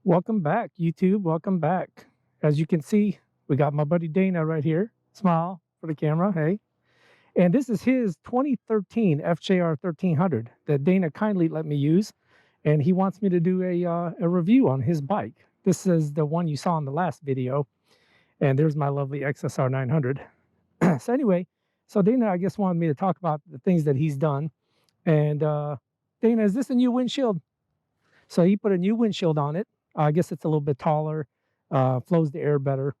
Welcome back, YouTube. Welcome back. As you can see, we got my buddy Dana right here. Smile for the camera. Hey. And this is his 2013 FJR 1300 that Dana kindly let me use. And he wants me to do a review on his bike. This is the one you saw in the last video. And there's my lovely XSR 900. So anyway, so Dana, I guess, wanted me to talk about the things that he's done. And Dana, is this a new windshield? So he put a new windshield on it. I guess it's a little bit taller, flows the air better.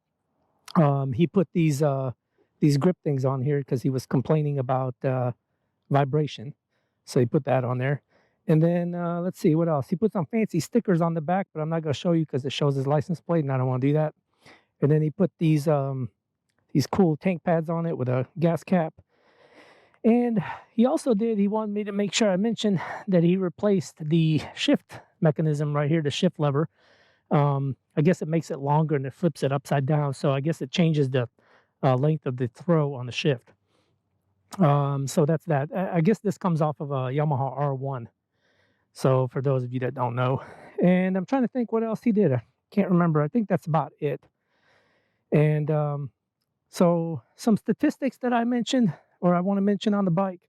He put these grip things on here because he was complaining about vibration. So he put that on there. And then let's see what else. He put some fancy stickers on the back, but I'm not going to show you because it shows his license plate, and I don't want to do that. And then he put these cool tank pads on it with a gas cap. And he wanted me to make sure I mentioned that he replaced the shift mechanism right here, the shift lever. I guess it makes it longer and it flips it upside down. So I guess it changes the length of the throw on the shift. So that's that. I guess this comes off of a Yamaha R1. So for those of you that don't know. And I'm trying to think what else he did. I can't remember. I think that's about it. And so some statistics that I mentioned, or I want to mention on the bike.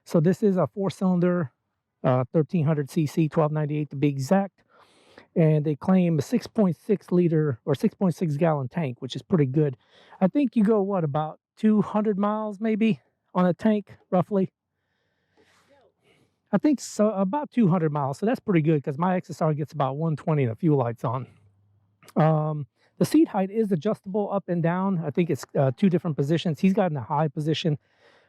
So this is a 4-cylinder 1300cc, 1298 to be exact. And they claim a 6.6 liter or 6.6 gallon tank, which is pretty good. I think you go, what, about 200 miles maybe on a tank, roughly? I think so, about 200 miles. So that's pretty good because my XSR gets about 120 and a few lights on. The seat height is adjustable up and down. I think it's 2 different positions. He's got in a high position,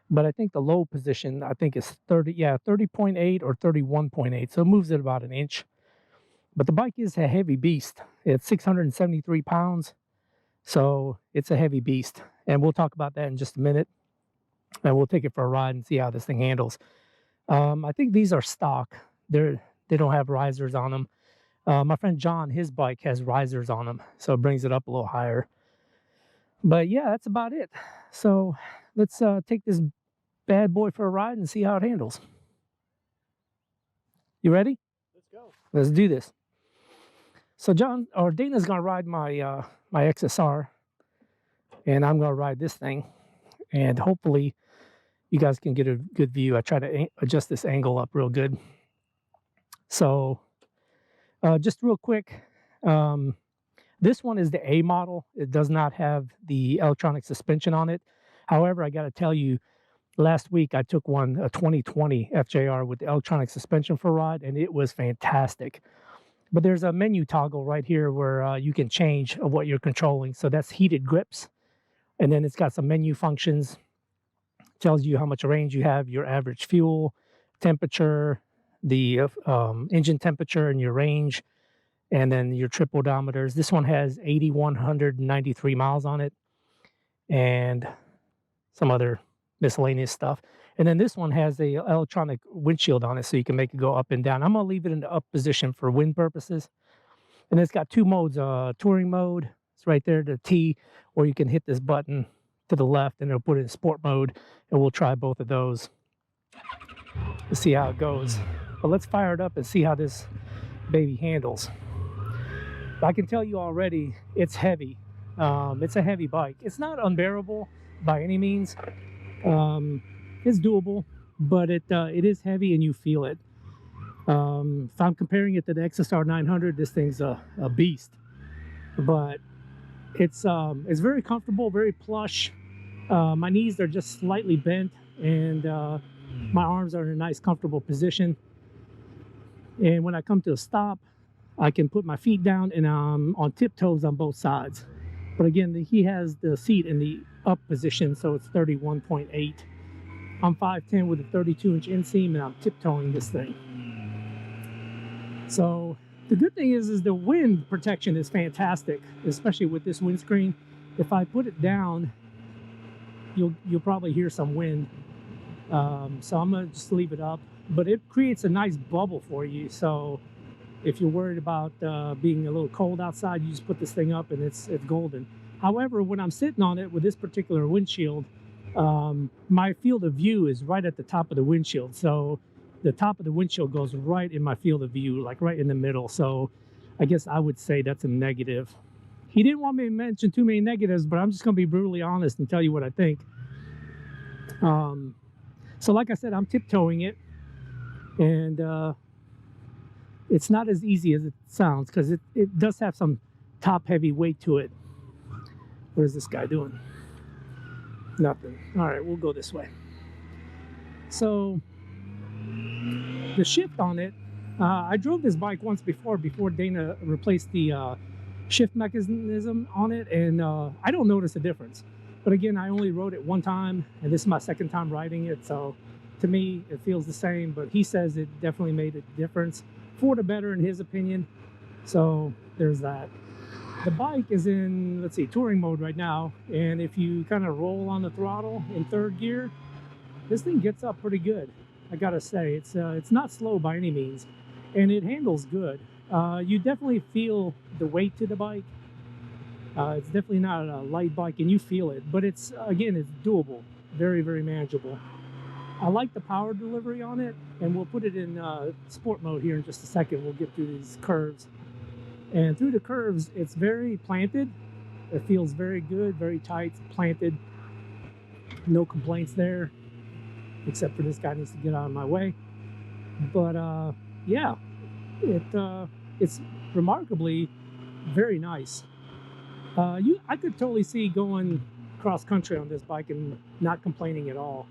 but I think the low position, I think is 30.8 or 31.8. So it moves it about an inch. But the bike is a heavy beast. It's 673 pounds. So it's a heavy beast. And we'll talk about that in just a minute. And we'll take it for a ride and see how this thing handles. I think these are stock. They don't have risers on them. My friend John, his bike has risers on them, so it brings it up a little higher. But yeah, that's about it. So let's take this bad boy for a ride and see how it handles. You ready? Let's go. Let's do this. So Dana's gonna ride my my XSR, and I'm gonna ride this thing, and hopefully you guys can get a good view. I try to adjust this angle up real good. So just real quick, this one is the A model. It does not have the electronic suspension on it. However, I got to tell you, last week I took a 2020 FJR with the electronic suspension for a ride, and it was fantastic. But there's a menu toggle right here where you can change what you're controlling. So that's heated grips. And then it's got some menu functions. Tells you how much range you have, your average fuel, temperature, the engine temperature and your range, and then your trip odometers. This one has 8,193 miles on it and some other miscellaneous stuff. And then this one has a electronic windshield on it, so you can make it go up and down. I'm gonna leave it in the up position for wind purposes. And it's got 2 modes, touring mode, it's right there, the T, or you can hit this button to the left and it'll put it in sport mode, and we'll try both of those to see how it goes. But let's fire it up and see how this baby handles. I can tell you already, it's heavy. It's a heavy bike. It's not unbearable by any means. It's doable, but it is heavy and you feel it. If I'm comparing it to the XSR 900, this thing's a beast. But it's very comfortable, very plush. My knees are just slightly bent, and my arms are in a nice, comfortable position. And when I come to a stop, I can put my feet down and I'm on tiptoes on both sides. But again, he has the seat in the up position, so it's 31.8. I'm 5'10" with a 32-inch inseam, and I'm tiptoeing this thing. So the good thing is the wind protection is fantastic, especially with this windscreen. If I put it down, you'll probably hear some wind. So I'm gonna just leave it up, but it creates a nice bubble for you. So if you're worried about being a little cold outside, you just put this thing up and it's golden. However, when I'm sitting on it with this particular windshield, my field of view is right at the top of the windshield. So the top of the windshield goes right in my field of view, like right in the middle. So I guess I would say that's a negative. He didn't want me to mention too many negatives, but I'm just going to be brutally honest and tell you what I think. So like I said, I'm tiptoeing it, and it's not as easy as it sounds, because it does have some top heavy weight to it. What is this guy doing? Nothing. All right, we'll go this way. So the shift on it, I drove this bike once before Dana replaced the shift mechanism on it, and I don't notice a difference. But again, I only rode it one time, and this is my second time riding it, so to me it feels the same, but he says it definitely made a difference for the better in his opinion. So there's that. The bike is in, let's see, touring mode right now, and if you kind of roll on the throttle in third gear, this thing gets up pretty good. I gotta say, it's not slow by any means, and it handles good. You definitely feel the weight to the bike. It's definitely not a light bike, and you feel it, but it's, again, it's doable, very, very manageable. I like the power delivery on it, and we'll put it in sport mode here in just a second. We'll get through these curves. And through the curves, it's very planted. It feels very good, very tight, planted. No complaints there, except for this guy needs to get out of my way. But yeah, it's remarkably very nice. I could totally see going cross country on this bike and not complaining at all.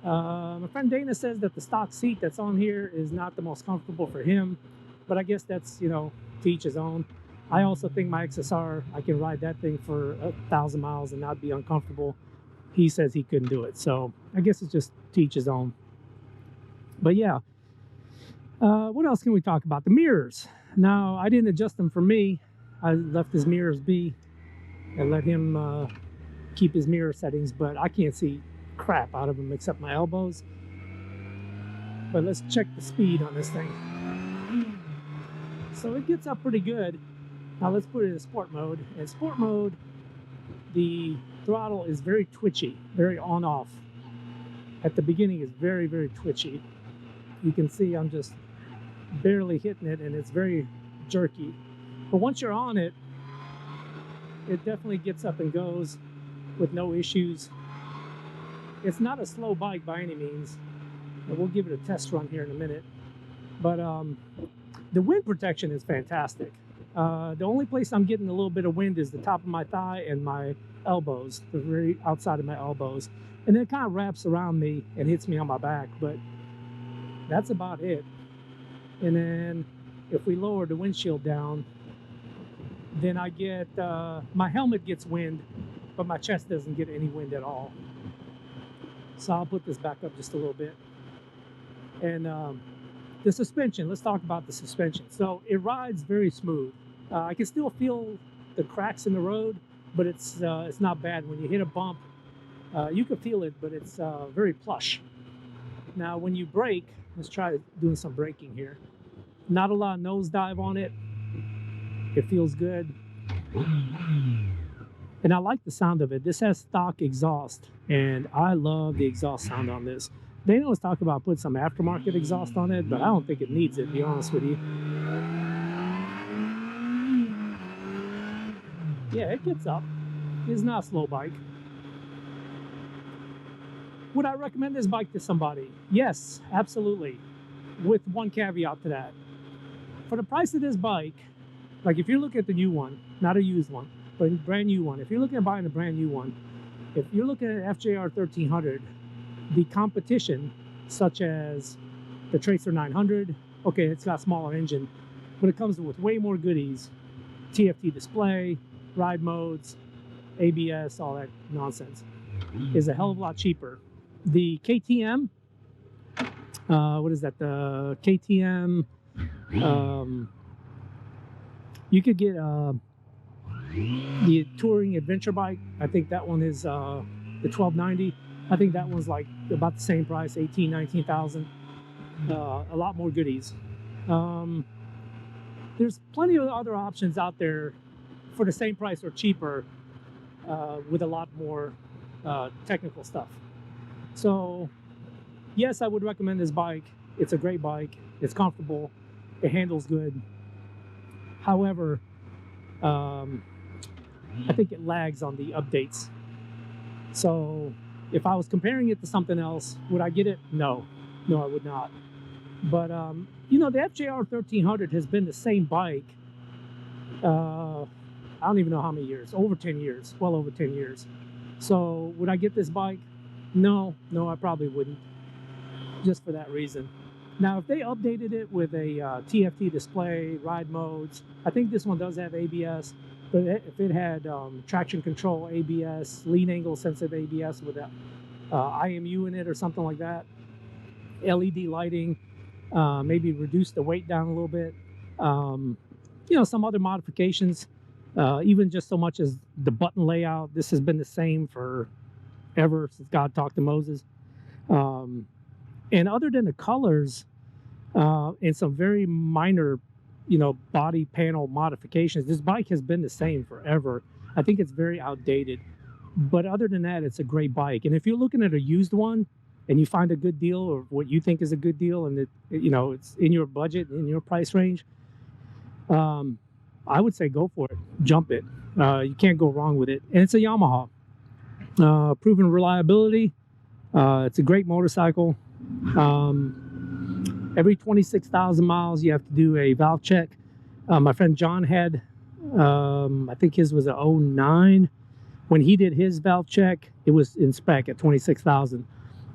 My friend Dana says that the stock seat that's on here is not the most comfortable for him, but I guess that's, you know, to each his own. I also think my XSR, I can ride that thing for 1,000 miles and not be uncomfortable. He says he couldn't do it, so I guess it's just to each his own. But yeah, what else can we talk about? The mirrors. Now, I didn't adjust them for me. I left his mirrors be and let him keep his mirror settings, but I can't see crap out of them except my elbows. But let's check the speed on this thing. So it gets up pretty good. Now let's put it in sport mode. In sport mode, the throttle is very twitchy, very on-off. At the beginning, it's very, very twitchy. You can see I'm just barely hitting it, and it's very jerky. But once you're on it, it definitely gets up and goes with no issues. It's not a slow bike by any means, and we'll give it a test run here in a minute. But the wind protection is fantastic. The only place I'm getting a little bit of wind is the top of my thigh and my elbows, the very outside of my elbows. And then it kind of wraps around me and hits me on my back, but that's about it. And then if we lower the windshield down, then I get, my helmet gets wind, but my chest doesn't get any wind at all. So I'll put this back up just a little bit. And the suspension, let's talk about the suspension. So it rides very smooth. I can still feel the cracks in the road, but it's not bad. When you hit a bump, you can feel it, but it's very plush. Now when you brake, let's try doing some braking here. Not a lot of nosedive on it. It feels good. And I like the sound of it. This has stock exhaust, and I love the exhaust sound on this. They always talk about putting some aftermarket exhaust on it, but I don't think it needs it, to be honest with you. Yeah, it gets up. It's not a slow bike. Would I recommend this bike to somebody? Yes, absolutely. With one caveat to that. For the price of this bike, like if you're looking at the new one, not a used one, but a brand new one, if you're looking at buying a brand new one, if you're looking at FJR1300, the competition, such as the Tracer 900, okay, it's got a smaller engine, but it comes with way more goodies. TFT display, ride modes, ABS, all that nonsense, is a hell of a lot cheaper. The KTM, what is that? The KTM, you could get the touring adventure bike. I think that one is the 1290. I think that one's like about the same price, 18, 19,000. A lot more goodies. There's plenty of other options out there for the same price or cheaper, with a lot more technical stuff. So yes, I would recommend this bike. It's a great bike. It's comfortable. It handles good. However, I think it lags on the updates. So if I was comparing it to something else, would I get it? No, I would not. But you know, the FJR1300 has been the same bike. I don't even know how many years. Over 10 years. Well over 10 years. So would I get this bike? No, I probably wouldn't. Just for that reason. Now, if they updated it with a TFT display, ride modes, I think this one does have ABS. But if it had traction control, ABS, lean angle sensitive ABS with a IMU in it or something like that, LED lighting, maybe reduce the weight down a little bit, you know, some other modifications, even just so much as the button layout. This has been the same for ever since God talked to Moses. And other than the colors and some very minor, you know, body panel modifications, this bike has been the same forever. I think it's very outdated. But other than that, it's a great bike. And if you're looking at a used one and you find a good deal, or what you think is a good deal, and it, you know, it's in your budget, in your price range, I would say go for it. Jump it. You can't go wrong with it. And it's a Yamaha. Proven reliability. It's a great motorcycle. Every 26,000 miles, you have to do a valve check. My friend John had, I think his was a 09. When he did his valve check, it was in spec at 26,000.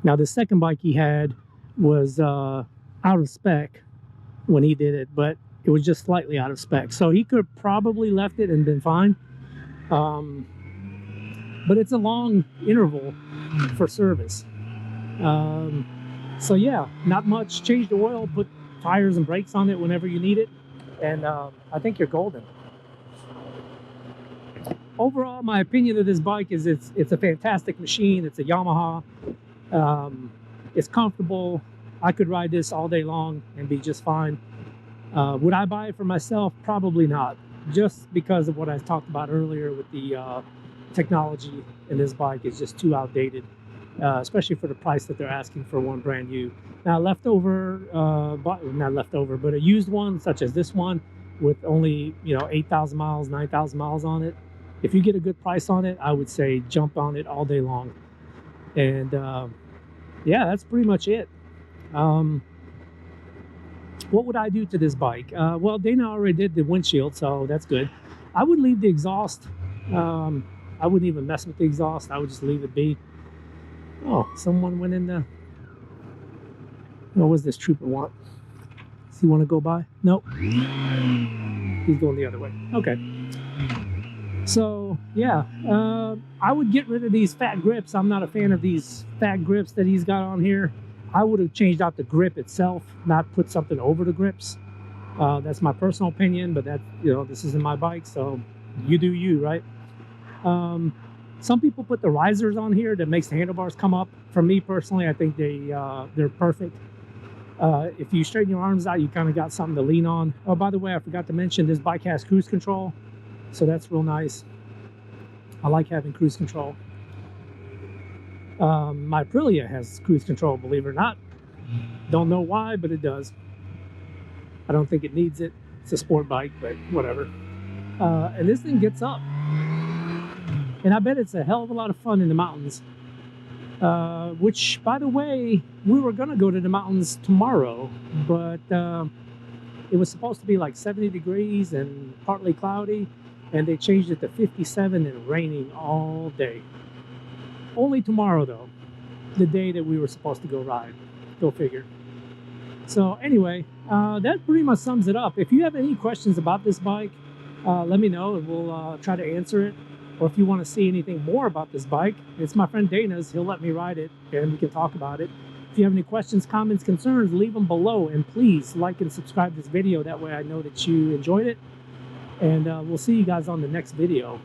Now, the second bike he had was out of spec when he did it, but it was just slightly out of spec. So he could probably left it and been fine. But it's a long interval for service. So yeah, not much. Change the oil, put tires and brakes on it whenever you need it, and I think you're golden. Overall, my opinion of this bike is it's a fantastic machine. It's a Yamaha. It's comfortable. I could ride this all day long and be just fine. Would I buy it for myself? Probably not, just because of what I talked about earlier with the technology in this bike is just too outdated. Especially for the price that they're asking for one brand new. Now, not leftover, but a used one such as this one with only, you know, 8,000 miles, 9,000 miles on it. If you get a good price on it, I would say jump on it all day long. And yeah, that's pretty much it. What would I do to this bike? Well, Dana already did the windshield, so that's good. I would leave the exhaust. I wouldn't even mess with the exhaust. I would just leave it be. Oh, someone went in the... What was this trooper want? Does he want to go by? Nope. He's going the other way. Okay. So, yeah. I would get rid of these fat grips. I'm not a fan of these fat grips that he's got on here. I would have changed out the grip itself, not put something over the grips. That's my personal opinion, but that, you know, this isn't my bike, so you do you, right? Some people put the risers on here that makes the handlebars come up. For me personally, I think they're perfect. If you straighten your arms out, you kind of got something to lean on. Oh, by the way, I forgot to mention this bike has cruise control, so that's real nice. I like having cruise control. My Aprilia has cruise control, believe it or not. Don't know why, but it does. I don't think it needs it. It's a sport bike, but whatever. And this thing gets up. And I bet it's a hell of a lot of fun in the mountains. Which, by the way, we were going to go to the mountains tomorrow, but it was supposed to be like 70 degrees and partly cloudy, and they changed it to 57 and raining all day. Only tomorrow, though, the day that we were supposed to go ride. Go figure. So anyway, that pretty much sums it up. If you have any questions about this bike, let me know and we'll try to answer it. Or if you want to see anything more about this bike, it's my friend Dana's. He'll let me ride it and we can talk about it. If you have any questions, comments, concerns, leave them below. And please like and subscribe to this video. That way I know that you enjoyed it. And we'll see you guys on the next video.